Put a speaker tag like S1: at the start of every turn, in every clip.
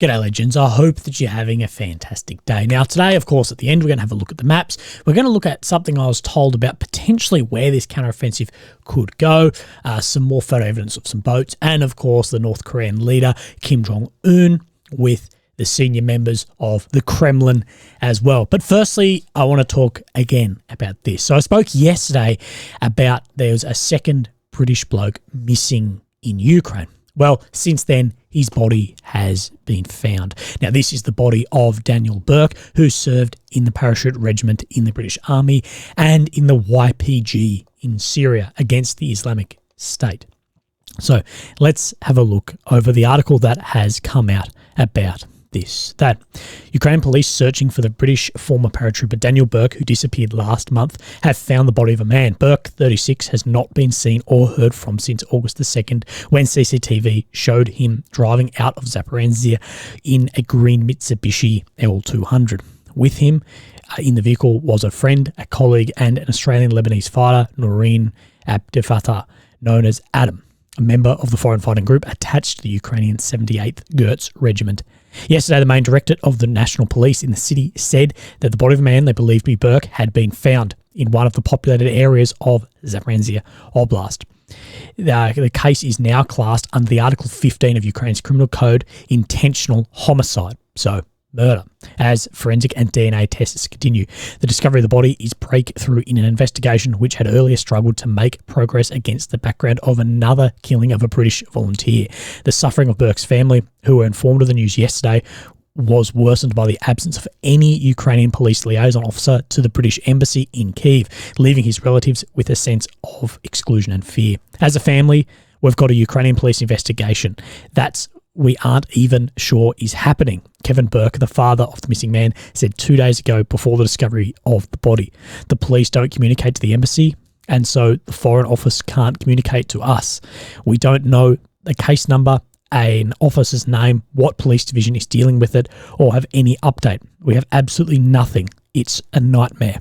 S1: G'day legends, I hope that you're having a fantastic day. Now today, of course, at the end, we're going to have a look at the maps. We're going to look at something I was told about potentially where this counteroffensive could go, some more photo evidence of some boats, and of course the North Korean leader Kim Jong-un with the senior members of the Kremlin as well. But firstly, I want to talk again about this. So I spoke yesterday about there was a second British bloke missing in Ukraine. Well, since then, his body has been found. Now, this is the body of Daniel Burke, who served in the Parachute Regiment in the British Army and in the YPG in Syria against the Islamic State. So let's have a look over the article that has come out about this. That Ukrainian police searching for the British former paratrooper Daniel Burke, who disappeared last month, have found the body of a man. Burke, 36, has not been seen or heard from since August the 2nd, when CCTV showed him driving out of Zaporizhzhia in a green Mitsubishi L200. With him in the vehicle was a friend, a colleague, and an Australian Lebanese fighter, Noreen Abdefatah, known as Adam, a member of the foreign fighting group attached to the Ukrainian 78th Gerts Regiment. Yesterday, the main directorate of the National Police in the city said that the body of a man they believed to be Burke had been found in one of the populated areas of Zaporizhzhia Oblast. The case is now classed under the Article 15 of Ukraine's Criminal Code, intentional homicide, so murder, as forensic and DNA tests continue. The discovery of the body is breakthrough in an investigation which had earlier struggled to make progress against the background of another killing of a British volunteer. The suffering of Burke's family, who were informed of the news yesterday, was worsened by the absence of any Ukrainian police liaison officer to the British embassy in Kyiv, leaving his relatives with a sense of exclusion and fear. As a family, we've got a Ukrainian police investigation. We aren't even sure is happening, Kevin Burke, the father of the missing man, said 2 days ago before the discovery of the body. The police don't communicate to the embassy, and so the Foreign Office can't communicate to us. We don't know the case number, an officer's name, what police division is dealing with it, or have any update. We have absolutely nothing. It's a nightmare.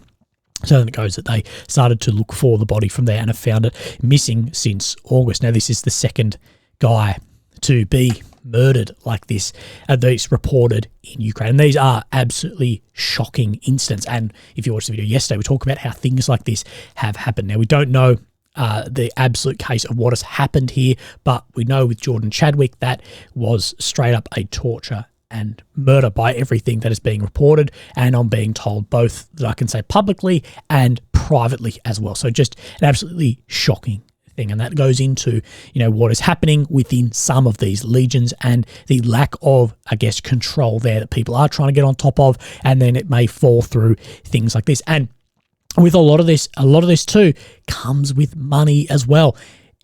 S1: So then it goes that they started to look for the body from there and have found it missing since August. Now, this is the second guy to be murdered like this, at least reported in Ukraine. And these are absolutely shocking incidents. And if you watched the video yesterday, we talk about how things like this have happened. Now, we don't know the absolute case of what has happened here, but we know with Jordan Chadwick that was straight up a torture and murder by everything that is being reported, and I'm being told both that I can say publicly and privately as well. So just an absolutely shocking thing, and that goes into, what is happening within some of these legions and the lack of, I guess, control there that people are trying to get on top of, and then it may fall through things like this. And with a lot of this too comes with money as well.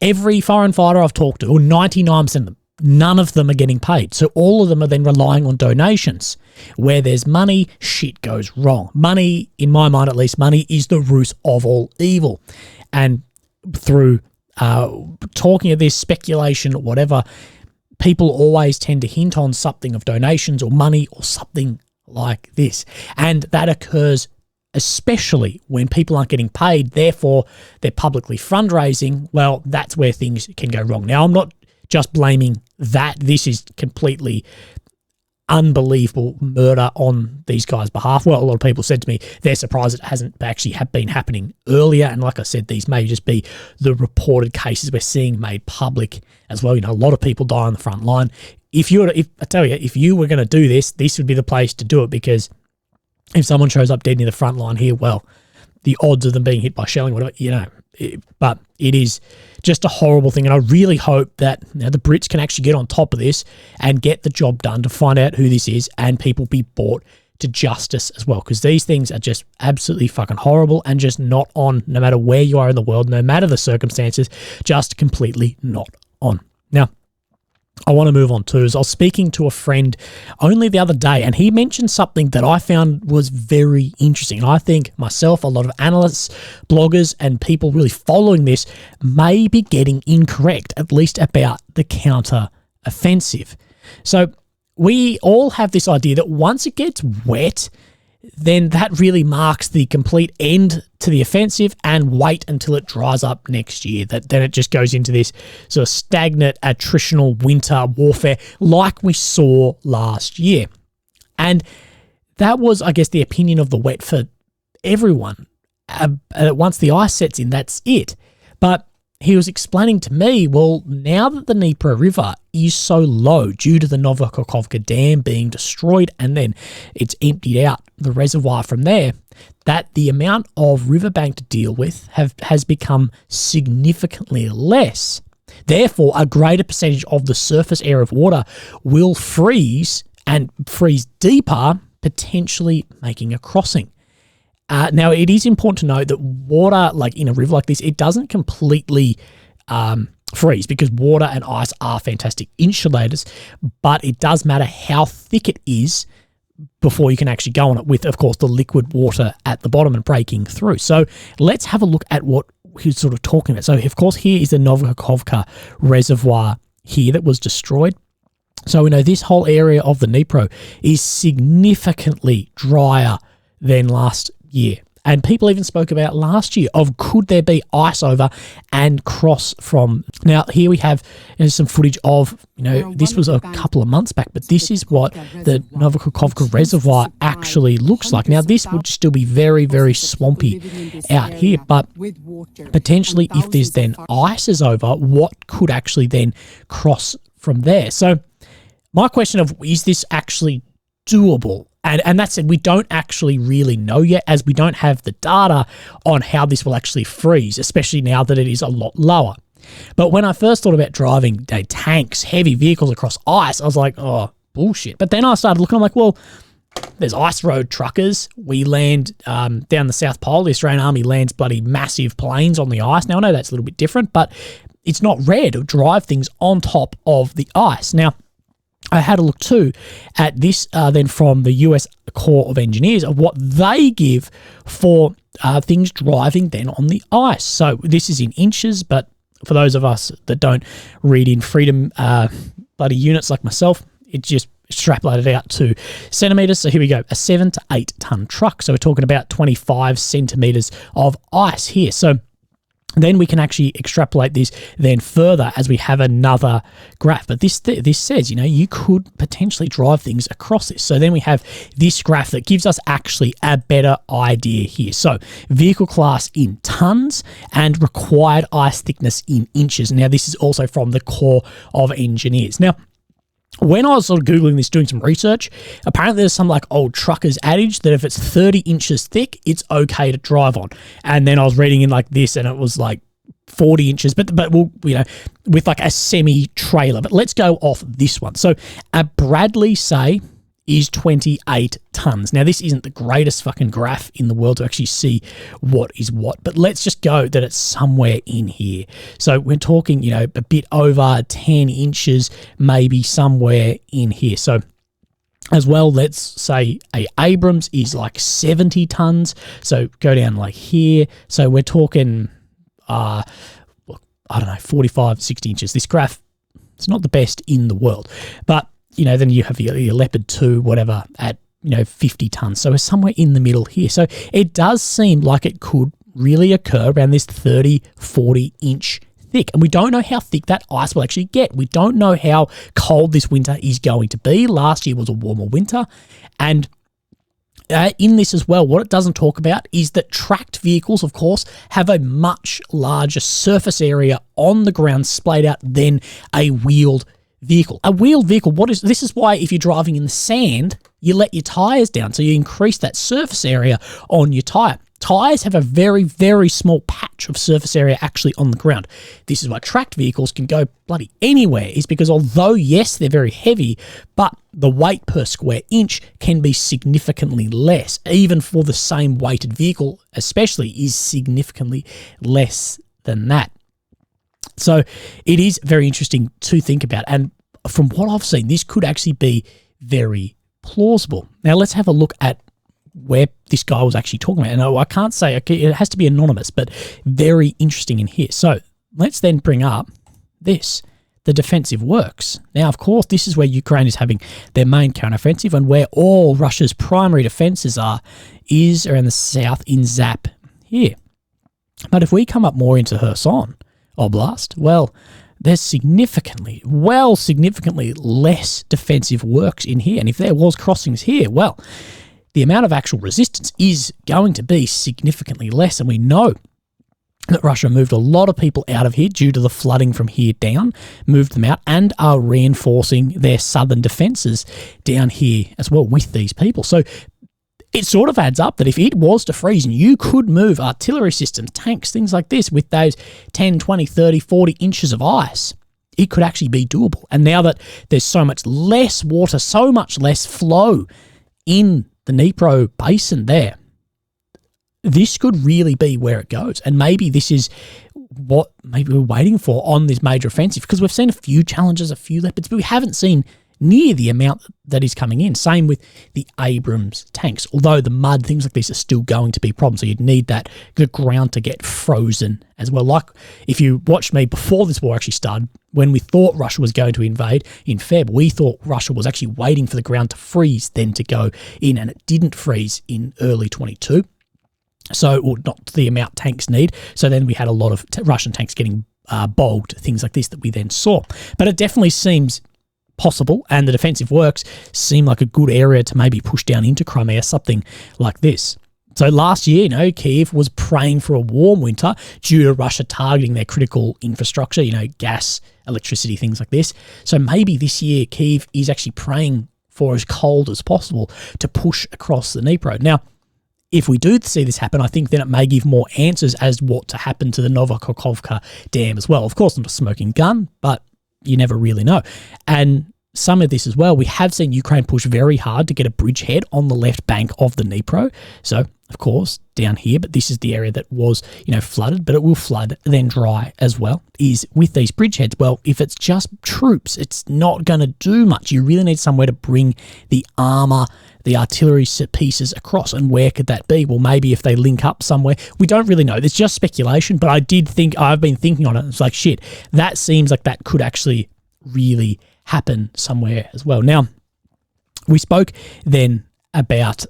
S1: Every foreign fighter I've talked to, or 99% of them, none of them are getting paid. So all of them are then relying on donations. Where there's money, shit goes wrong. Money, in my mind at least, money is the root of all evil. And through talking of this, speculation, or whatever, people always tend to hint on something of donations or money or something like this. And that occurs especially when people aren't getting paid, therefore they're publicly fundraising. Well, that's where things can go wrong. Now, I'm not just blaming that. This is completely unbelievable murder on these guys' behalf. Well, a lot of people said to me they're surprised it hasn't actually been happening earlier. And like I said, these may just be the reported cases we're seeing made public as well. A lot of people die on the front line. If you were going to do this, this would be the place to do it, because if someone shows up dead near the front line here, well, the odds of them being hit by shelling, whatever, but it is just a horrible thing. And I really hope that the Brits can actually get on top of this and get the job done to find out who this is, and people be brought to justice as well, because these things are just absolutely fucking horrible and just not on, no matter where you are in the world, no matter the circumstances, just completely not on. Now, I want to move on too, as I was speaking to a friend only the other day, and he mentioned something that I found was very interesting. And I think myself, a lot of analysts, bloggers, and people really following this may be getting incorrect, at least about the counter-offensive. So we all have this idea that once it gets wet, then that really marks the complete end to the offensive, and wait until it dries up next year. Then it just goes into this sort of stagnant, attritional winter warfare like we saw last year. And that was, I guess, the opinion of the Wet for everyone. Once the ice sets in, that's it. But he was explaining to me, well, now that the Dnieper River is so low due to the Novokhovka Dam being destroyed and then it's emptied out the reservoir from there, that the amount of riverbank to deal with has become significantly less. Therefore, a greater percentage of the surface area of water will freeze and freeze deeper, potentially making a crossing. Now, it is important to note that water, like in a river like this, it doesn't completely freeze, because water and ice are fantastic insulators, but it does matter how thick it is before you can actually go on it with, of course, the liquid water at the bottom and breaking through. So let's have a look at what he's sort of talking about. So, of course, here is the Novokhovka reservoir here that was destroyed. So we know this whole area of the Dnipro is significantly drier than last year. And people even spoke about last year of could there be ice over and cross from. Now, here we have some footage of, this was a couple of months back, but this is what the Novokhovka reservoir actually looks like. Now, this would still be very, very swampy out here, but potentially if there's then ice is over, what could actually then cross from there? So my question of, is this actually doable? And that said, we don't actually really know yet, as we don't have the data on how this will actually freeze, especially now that it is a lot lower. But when I first thought about driving tanks, heavy vehicles across ice, I was like, oh, bullshit. But then I started looking, I'm like, well, there's ice road truckers. We land down the South Pole. The Australian Army lands bloody massive planes on the ice. Now, I know that's a little bit different, but it's not rare to drive things on top of the ice. Now, I had a look too at this then from the US Corps of Engineers of what they give for things driving then on the ice. So this is in inches, but for those of us that don't read in freedom bloody units like myself, it just extrapolated out to centimetres. So here we go, a 7 to 8 ton truck. So we're talking about 25 centimetres of ice here. So then we can actually extrapolate this then further as we have another graph. But this says, you could potentially drive things across this. So then we have this graph that gives us actually a better idea here. So vehicle class in tons and required ice thickness in inches. Now, this is also from the Corps of Engineers. Now, when I was sort of Googling this, doing some research, apparently there's some like old truckers adage that if it's 30 inches thick, it's okay to drive on. And then I was reading in like this and it was like 40 inches, but we'll, with like a semi-trailer. But let's go off this one. So a Bradley, say, is 28 tons. Now, this isn't the greatest fucking graph in the world to actually see what is what, but let's just go that it's somewhere in here. So we're talking, a bit over 10 inches, maybe somewhere in here. So as well, let's say a Abrams is like 70 tons. So go down like here. So we're talking, 45, 60 inches. This graph, it's not the best in the world, but then you have your Leopard 2, whatever, at, 50 tons. So we're somewhere in the middle here. So it does seem like it could really occur around this 30, 40 inch thick. And we don't know how thick that ice will actually get. We don't know how cold this winter is going to be. Last year was a warmer winter. And in this as well, what it doesn't talk about is that tracked vehicles, of course, have a much larger surface area on the ground splayed out than a wheeled vehicle. A wheeled vehicle, this is why if you're driving in the sand, you let your tyres down. So you increase that surface area on your tyre. Tyres have a very, very small patch of surface area actually on the ground. This is why tracked vehicles can go bloody anywhere, is because although, yes, they're very heavy, but the weight per square inch can be significantly less. Even for the same weighted vehicle, especially, is significantly less than that. So it is very interesting to think about. And from what I've seen, this could actually be very plausible. Now, let's have a look at where this guy was actually talking about. And I can't say, okay, it has to be anonymous, but very interesting in here. So let's then bring up this. the defensive works. Now, of course, this is where Ukraine is having their main counteroffensive, and where all Russia's primary defences is around the south in Zap here. But if we come up more into Kherson Oblast, well, there's significantly less defensive works in here. And if there was crossings here, well, the amount of actual resistance is going to be significantly less. And we know that Russia moved a lot of people out of here due to the flooding from here down, moved them out, and are reinforcing their southern defences down here as well with these people. So it sort of adds up that if it was to freeze, and you could move artillery systems, tanks, things like this with those 10, 20, 30, 40 inches of ice, it could actually be doable. And now that there's so much less water, so much less flow in the Dnipro basin there, this could really be where it goes. And maybe this is what maybe we're waiting for on this major offensive, because we've seen a few challenges, a few Leopards, but we haven't seen near the amount that is coming in. Same with the Abrams tanks, although the mud, things like this are still going to be problems. So you'd need the ground to get frozen as well. Like if you watched me before this war actually started, when we thought Russia was going to invade in Feb, we thought Russia was actually waiting for the ground to freeze then to go in, and it didn't freeze in early 22. So, or not the amount tanks need. So then we had a lot of Russian tanks getting bogged, things like this that we then saw. But it definitely seems possible, and the defensive works seem like a good area to maybe push down into Crimea, something like this. So last year, Kyiv was praying for a warm winter due to Russia targeting their critical infrastructure, gas, electricity, things like this. So maybe this year Kyiv is actually praying for as cold as possible to push across the Dnipro. Now, if we do see this happen, I think then it may give more answers as what to happen to the Novokhovka Dam as well. Of course, not a smoking gun, but you never really know. And some of this as well, we have seen Ukraine push very hard to get a bridgehead on the left bank of the Dnipro. So, of course, down here, but this is the area that was, flooded, but it will flood, then dry as well, is with these bridgeheads. Well, if it's just troops, it's not going to do much. You really need somewhere to bring the armour, the artillery pieces across. And where could that be? Well, maybe if they link up somewhere. We don't really know. It's just speculation, but I've been thinking on it. It's like, shit, that seems like that could actually really happen somewhere as well. Now, we spoke then about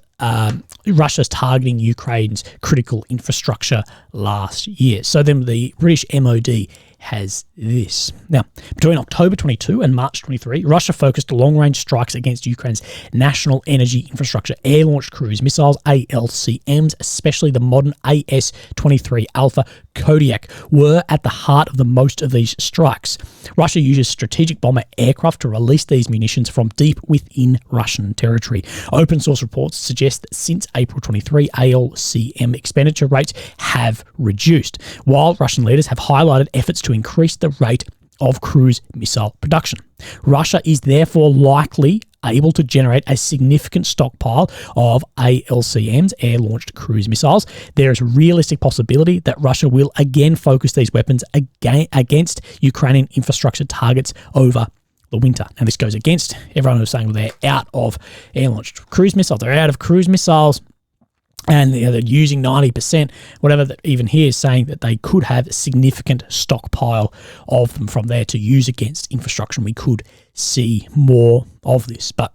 S1: Russia's targeting Ukraine's critical infrastructure last year. So then the British MOD has this. Now, between October 22 and March 23, Russia focused long-range strikes against Ukraine's national energy infrastructure. Air-launched cruise missiles, ALCMs, especially the modern AS-23 Alpha Kodiak, were at the heart of the most of these strikes. Russia uses strategic bomber aircraft to release these munitions from deep within Russian territory. Open source reports suggest that since April 23, ALCM expenditure rates have reduced, while Russian leaders have highlighted efforts to increase the rate of cruise missile production. Russia is therefore likely able to generate a significant stockpile of ALCMs, air-launched cruise missiles. There is a realistic possibility that Russia will again focus these weapons against Ukrainian infrastructure targets over the winter. And this goes against everyone who's saying, well, they're out of air-launched cruise missiles, they're out of cruise missiles, and they're using 90%, whatever that even here is saying that they could have a significant stockpile of them from there to use against infrastructure. We could see more of this, but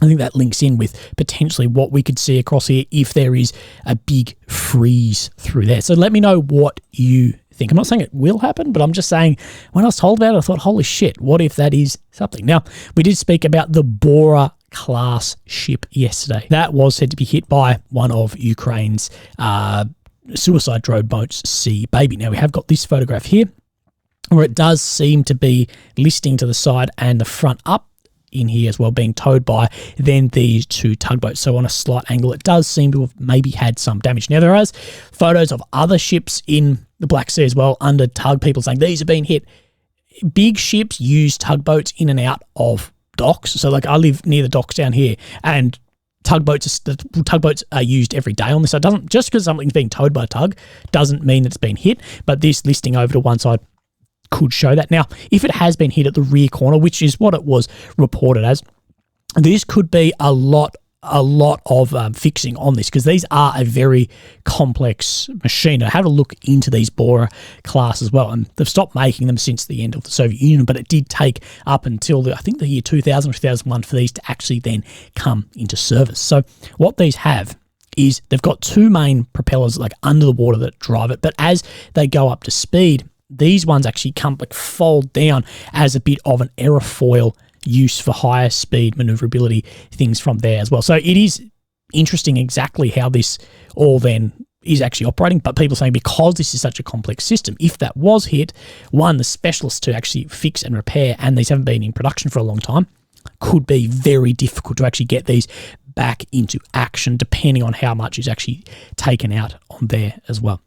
S1: I think that links in with potentially what we could see across here if there is a big freeze through there. So let me know what you think. I'm not saying it will happen, but I'm just saying when I was told about it, I thought, holy shit, what if that is something? Now, we did speak about the Bora class ship yesterday. That was said to be hit by one of Ukraine's suicide drone boats, Sea Baby. Now, we have got this photograph here where it does seem to be listing to the side and the front up in here as well, being towed by then these two tugboats. So on a slight angle, it does seem to have maybe had some damage. Now, there is photos of other ships in the Black Sea as well under tug, people saying these have been hit. Big ships use tugboats in and out of docks. So like I live near the docks down here, and tugboats are used every day on this. So it doesn't, just because something's being towed by a tug doesn't mean it's been hit, but this listing over to one side could show that. Now, if it has been hit at the rear corner, which is what it was reported as, this could be a lot a lot of fixing on this, because these are a very complex machine. I had a look into these Bora class as well, and they've stopped making them since the end of the Soviet Union, but it did take up until I think the year 2000 or 2001 for these to actually then come into service. So what these have is they've got two main propellers like under the water that drive it, but as they go up to speed, these ones actually come like fold down as a bit of an aerofoil use for higher speed maneuverability things from there as well. So it is interesting exactly how this all then is actually operating, but people saying because this is such a complex system, if that was hit, the specialists to actually fix and repair, and these haven't been in production for a long time, could be very difficult to actually get these back into action, depending on how much is actually taken out on there as well.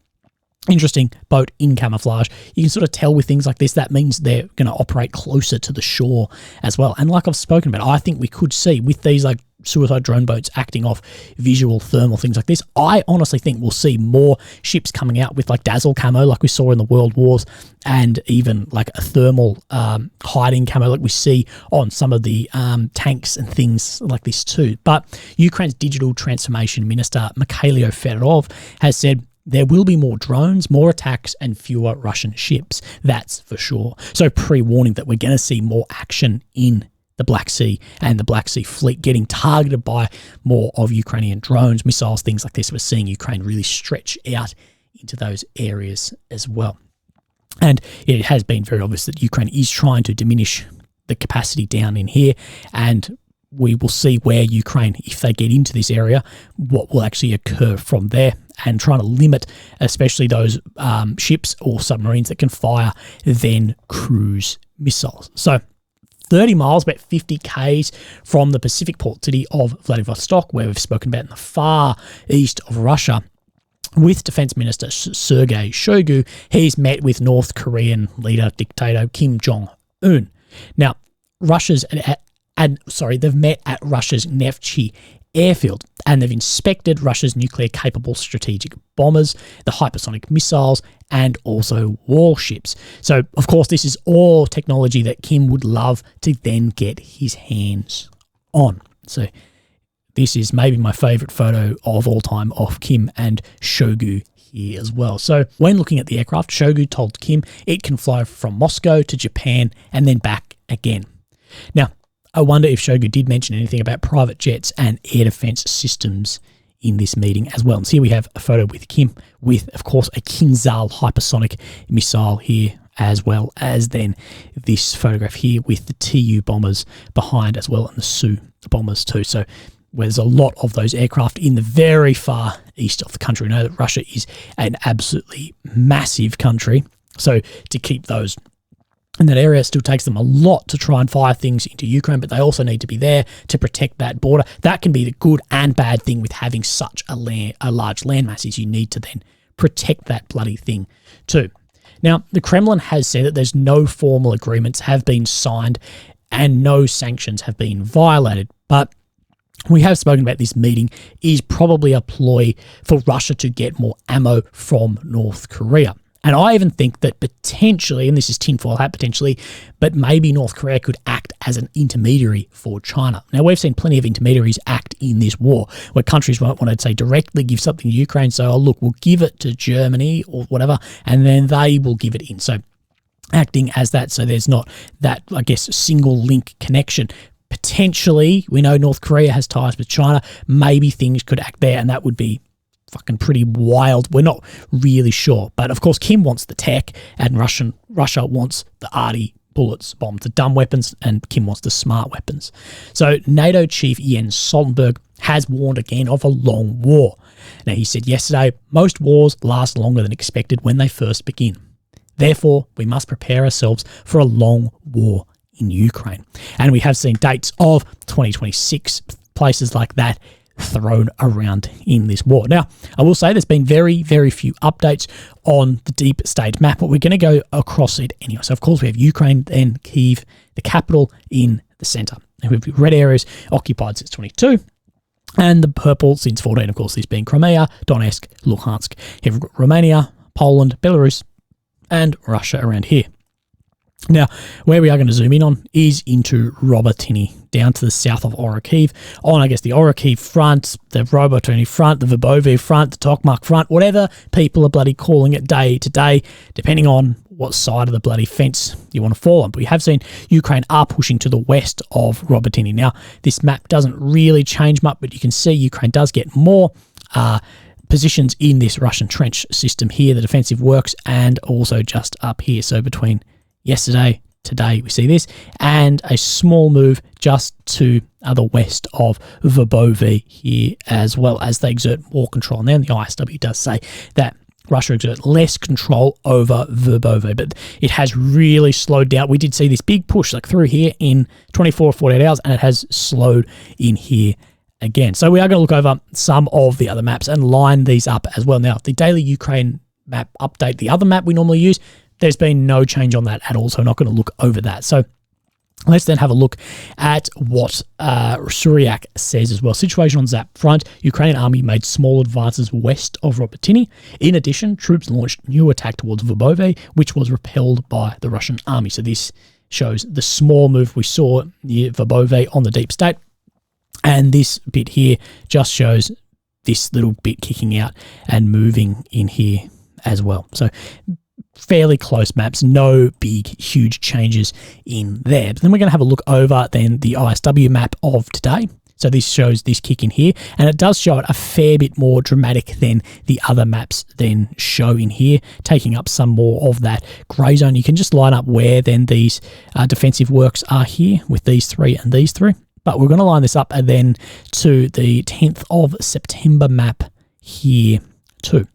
S1: Interesting boat in camouflage. You can sort of tell with things like this, that means they're going to operate closer to the shore as well. And like I've spoken about, I think we could see with these like suicide drone boats acting off visual thermal things like this, I honestly think we'll see more ships coming out with like dazzle camo like we saw in the World Wars, and even like a thermal hiding camo like we see on some of the tanks and things like this too. But Ukraine's digital transformation minister Mikhailo Fedorov has said there will be more drones, more attacks, and fewer Russian ships. That's for sure. So pre-warning that we're going to see more action in the Black Sea and the Black Sea fleet getting targeted by more of Ukrainian drones, missiles, things like this. We're seeing Ukraine really stretch out into those areas as well. And it has been very obvious that Ukraine is trying to diminish the capacity down in here, and we will see where Ukraine, if they get into this area, what will actually occur from there, and trying to limit especially those ships or submarines that can fire then cruise missiles. So 30 miles, about 50 k's from the Pacific port city of Vladivostok, where we've spoken about in the far east of Russia, with Defense Minister Sergei Shoigu, he's met with North Korean leader, dictator Kim Jong-un. Now, they've met at Russia's Nevchi airfield, and they've inspected Russia's nuclear-capable strategic bombers, the hypersonic missiles, and also warships. So, of course, this is all technology that Kim would love to then get his hands on. So, this is maybe my favourite photo of all time of Kim and Shoigu here as well. So, when looking at the aircraft, Shoigu told Kim it can fly from Moscow to Japan and then back again. Now, I wonder if Shoigu did mention anything about private jets and air defense systems in this meeting as well. And so here we have a photo with Kim with, of course, a Kinzhal hypersonic missile here, as well as then this photograph here with the Tu bombers behind as well, and the Su bombers too. So where there's a lot of those aircraft in the very far east of the country. We know that Russia is an absolutely massive country. So to keep those in that area, it still takes them a lot to try and fire things into Ukraine, but they also need to be there to protect that border. That can be the good and bad thing with having such a large land mass, is you need to then protect that bloody thing too. Now, the Kremlin has said that there's no formal agreements have been signed and no sanctions have been violated, but we have spoken about this meeting is probably a ploy for Russia to get more ammo from North Korea. And I even think that potentially, and this is tinfoil hat potentially, but maybe North Korea could act as an intermediary for China. Now, we've seen plenty of intermediaries act in this war, where countries won't want to, say, directly give something to Ukraine. So, oh, look, we'll give it to Germany or whatever, and then they will give it in. So, acting as that, so there's not that, I guess, single link connection. Potentially, we know North Korea has ties with China. Maybe things could act there, and that would be fucking pretty wild. We're not really sure. But of course, Kim wants the tech, and Russia wants the arty bullets, bombs, the dumb weapons, and Kim wants the smart weapons. So NATO chief Jens Stoltenberg has warned again of a long war. Now, he said yesterday, most wars last longer than expected when they first begin. Therefore, we must prepare ourselves for a long war in Ukraine. And we have seen dates of 2026, places like that, thrown around in this war. Now, I will say there's been very, very few updates on the deep state map, but we're going to go across it anyway. So, of course, we have Ukraine, then Kyiv, the capital, in the centre. And we've red areas occupied since 22, and the purple since 14, of course, this being Crimea, Donetsk, Luhansk. Here we've got Romania, Poland, Belarus, and Russia around here. Now, where we are going to zoom in on is into Robertini, down to the south of Orokiv, on, I guess, the Orokiv front, the Robertini front, the Verbove front, the Tokmak front, whatever people are bloody calling it day to day, depending on what side of the bloody fence you want to fall on. But we have seen Ukraine are pushing to the west of Robertini. Now, this map doesn't really change much, but you can see Ukraine does get more positions in this Russian trench system here, the defensive works, and also just up here. So between yesterday, today, we see this, and a small move just to the west of Verbove here, as well as they exert more control. Now, the ISW does say that Russia exert less control over Verbove, but it has really slowed down. We did see this big push like through here in 24 or 48 hours, and it has slowed in here again. So we are going to look over some of the other maps and line these up as well. Now, the daily Ukraine map update, the other map we normally use, there's been no change on that at all, so I'm not going to look over that. So let's then have a look at what Suryak says as well. Situation on Zap front, Ukrainian army made small advances west of Robertini. In addition, troops launched new attack towards Verbove, which was repelled by the Russian army. So this shows the small move we saw near Verbove on the deep state. And this bit here just shows this little bit kicking out and moving in here as well. So fairly close maps, no big, huge changes in there. But then we're going to have a look over then the ISW map of today. So this shows this kick in here, and it does show it a fair bit more dramatic than the other maps then show in here, taking up some more of that grey zone. You can just line up where then these defensive works are here with these three and these three. But we're going to line this up and then to the 10th of September map here too.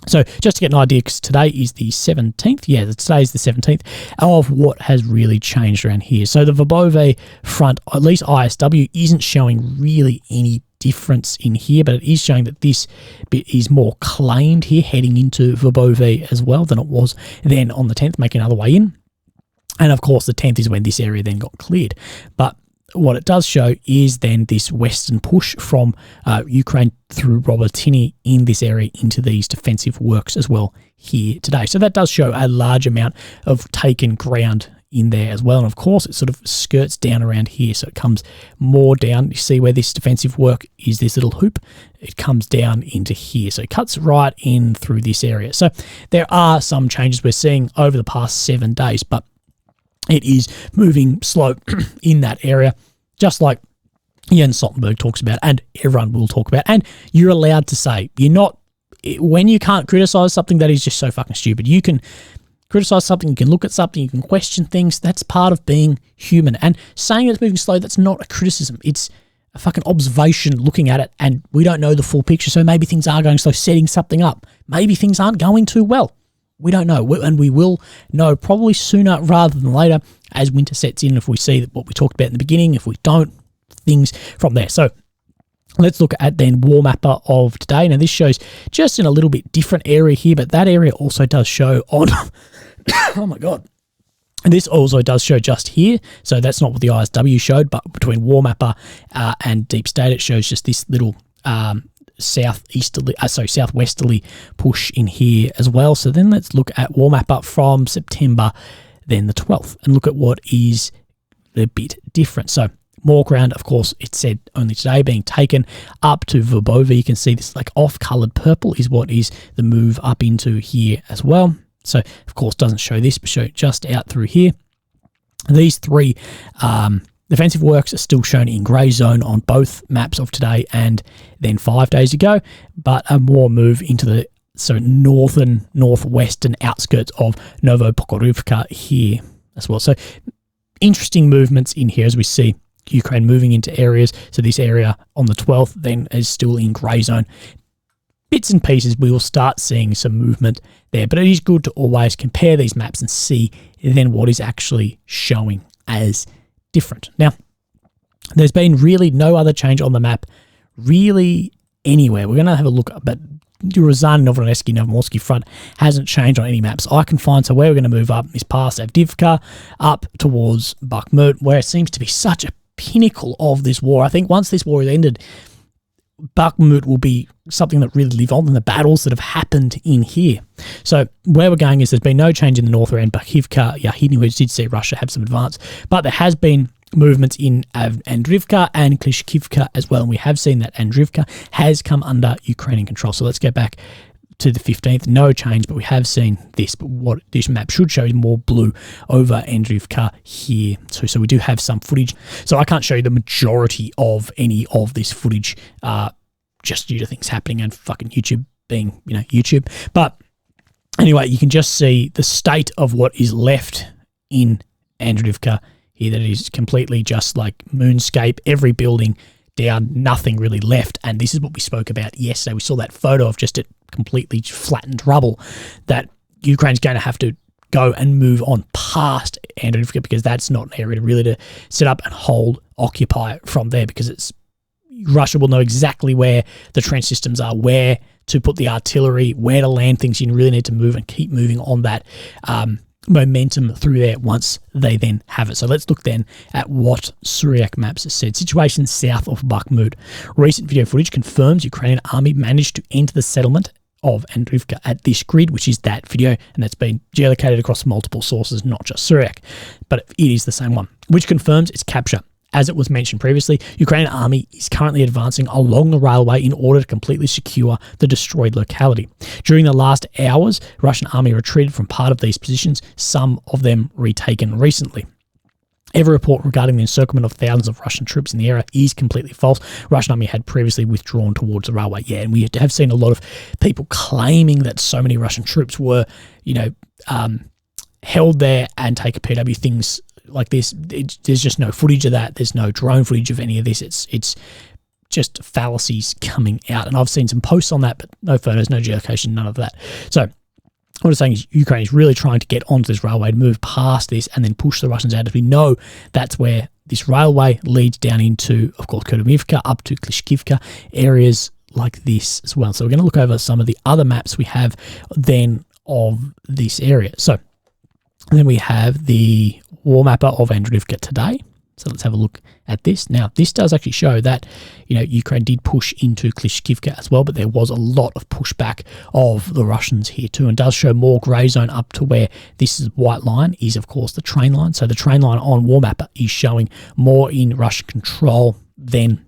S1: So just to get an idea, because today is the 17th, yeah, today is the 17th, of what has really changed around here. So the Verbove front, at least ISW, isn't showing really any difference in here, but it is showing that this bit is more claimed here, heading into Verbove as well than it was then on the 10th, making another way in. And of course, the 10th is when this area then got cleared. But what it does show is then this western push from Ukraine through Robertini in this area into these defensive works as well here today. So that does show a large amount of taken ground in there as well. And of course, it sort of skirts down around here. So it comes more down. You see where this defensive work is, this little hoop. It comes down into here. So it cuts right in through this area. So there are some changes we're seeing over the past 7 days, but it is moving slow in that area, just like Jens Stoltenberg talks about, and everyone will talk about. And you're allowed to say, you're not, when you can't criticize something that is just so fucking stupid, you can criticize something, you can look at something, you can question things. That's part of being human. And saying it's moving slow, that's not a criticism. It's a fucking observation looking at it, and we don't know the full picture. So maybe things are going slow, setting something up. Maybe things aren't going too well. We don't know, and we will know probably sooner rather than later as winter sets in, if we see that what we talked about in the beginning. If we don't, things from there. So let's look at then War Mapper of today. Now this shows just in a little bit different area here, but that area also does show on, oh my God. And this also does show just here. So that's not what the ISW showed, but between War Mapper and Deep State, it shows just this little southwesterly push in here as well. So then let's look at War Mapper from September then the 12th and look at what is a bit different. So more ground, of course, it said only today being taken up to Verbove. You can see this like off-coloured purple is what is the move up into here as well. So of course doesn't show this, but show just out through here. These three defensive works are still shown in grey zone on both maps of today and then 5 days ago, but a more move into the northwestern outskirts of Novopokrovka here as well. So interesting movements in here as we see Ukraine moving into areas. So this area on the 12th then is still in grey zone. Bits and pieces, we will start seeing some movement there, but it is good to always compare these maps and see then what is actually showing as different. Now, there's been really no other change on the map really anywhere. We're going to have a look, but Ryazan, Novorossiysk, Novomorsky front hasn't changed on any maps I can find. So where we're going to move up is past Avdiivka, up towards Bakhmut, where it seems to be such a pinnacle of this war. I think once this war is ended, Bakhmut will be something that really live on in the battles that have happened in here. So where we're going is there's been no change in the north around Bakhivka, Yahini, which did see Russia have some advance, but there has been movements in Andrivka and Klishkivka as well, and we have seen that Andrivka has come under Ukrainian control. So let's go back to the 15th, no change, but we have seen this. But what this map should show is more blue over Andrivka here too. So we do have some footage. So I can't show you the majority of any of this footage just due to things happening and fucking YouTube being, YouTube. But anyway, you can just see the state of what is left in Andrivka here, that it is completely just like moonscape, every building down, nothing really left. And this is what we spoke about yesterday. We saw that photo of just it completely flattened rubble, that Ukraine's going to have to go and move on past Andrivka, because that's not an area to set up and occupy from there, because Russia will know exactly where the trench systems are, where to put the artillery, where to land things. You really need to move and keep moving on that momentum through there once they then have it. So let's look then at what Suryak Maps has said. Situation south of Bakhmut. Recent video footage confirms Ukrainian army managed to enter the settlement of Andrivka at this grid, which is that video, and that's been geolocated across multiple sources, not just Suryak, but it is the same one, which confirms its capture. As it was mentioned previously, Ukrainian army is currently advancing along the railway in order to completely secure the destroyed locality. During the last hours, Russian army retreated from part of these positions, some of them retaken recently. Every report regarding the encirclement of thousands of Russian troops in the area is completely false. Russian army had previously withdrawn towards the railway. Yeah, and we have seen a lot of people claiming that so many Russian troops were, held there and take a PW, things like this. There's just no footage of that. There's no drone footage of any of this. It's just fallacies coming out. And I've seen some posts on that, but no photos, no geolocation, none of that. So what I'm saying is Ukraine is really trying to get onto this railway, to move past this and then push the Russians out. As we know, that's where this railway leads down into, of course, Kurumivka, up to Klishkivka, areas like this as well. So we're going to look over some of the other maps we have then of this area. So then we have the war mapper of Andrivka today. So let's have a look at this. Now, this does actually show that, Ukraine did push into Klishkivka as well, but there was a lot of pushback of the Russians here too, and does show more grey zone up to where this is white line is, of course, the train line. So the train line on war mapper is showing more in Russian control than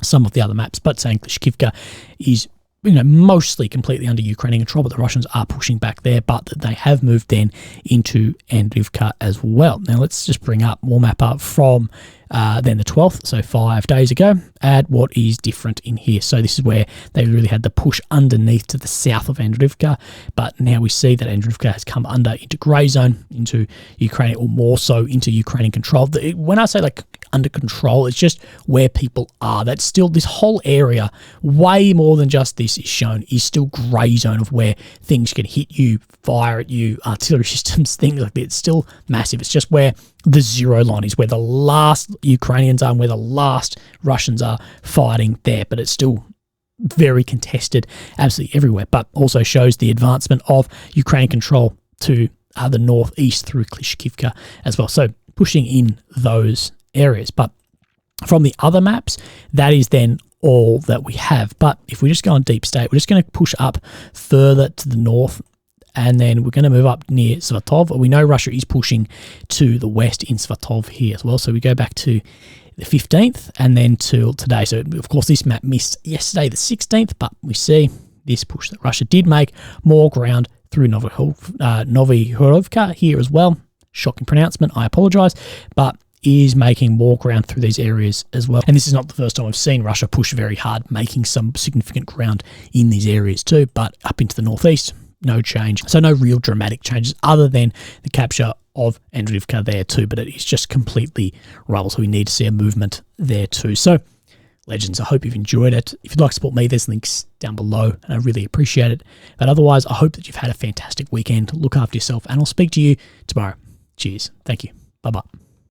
S1: some of the other maps, but saying Klishkivka is mostly completely under Ukrainian control, but the Russians are pushing back there, but that they have moved then into Andrivka as well. Now let's just bring up war mapper from then the 12th, so 5 days ago, add what is different in here. So this is where they really had the push underneath to the south of Andrivka, but now we see that Andrivka has come under into grey zone, into Ukraine, or more so into Ukrainian control. When I say like under control, it's just where people are. That's still, this whole area, way more than just this is shown, is still grey zone of where things can hit you, fire at you, artillery systems, things like that. It's still massive. It's just where the zero line is, where the last Ukrainians are and where the last Russians are fighting there, but it's still very contested absolutely everywhere, but also shows the advancement of Ukrainian control to the northeast through Klishkivka as well. So pushing in those areas. But from the other maps, that is then all that we have. But if we just go on deep state, we're just going to push up further to the north, and then we're going to move up near Svatov. We know Russia is pushing to the west in Svatov here as well. So we go back to the 15th and then to today. So, of course, this map missed yesterday, the 16th, but we see this push that Russia did make more ground through Novihorovka here as well. Shocking pronouncement, I apologise, but is making more ground through these areas as well. And this is not the first time I've seen Russia push very hard, making some significant ground in these areas too, but up into the northeast, no change. So no real dramatic changes other than the capture of Andrivka there too, but it is just completely rubble, so we need to see a movement there too. So, legends, I hope you've enjoyed it. If you'd like to support me, there's links down below, and I really appreciate it. But otherwise, I hope that you've had a fantastic weekend. Look after yourself, and I'll speak to you tomorrow. Cheers. Thank you. Bye-bye.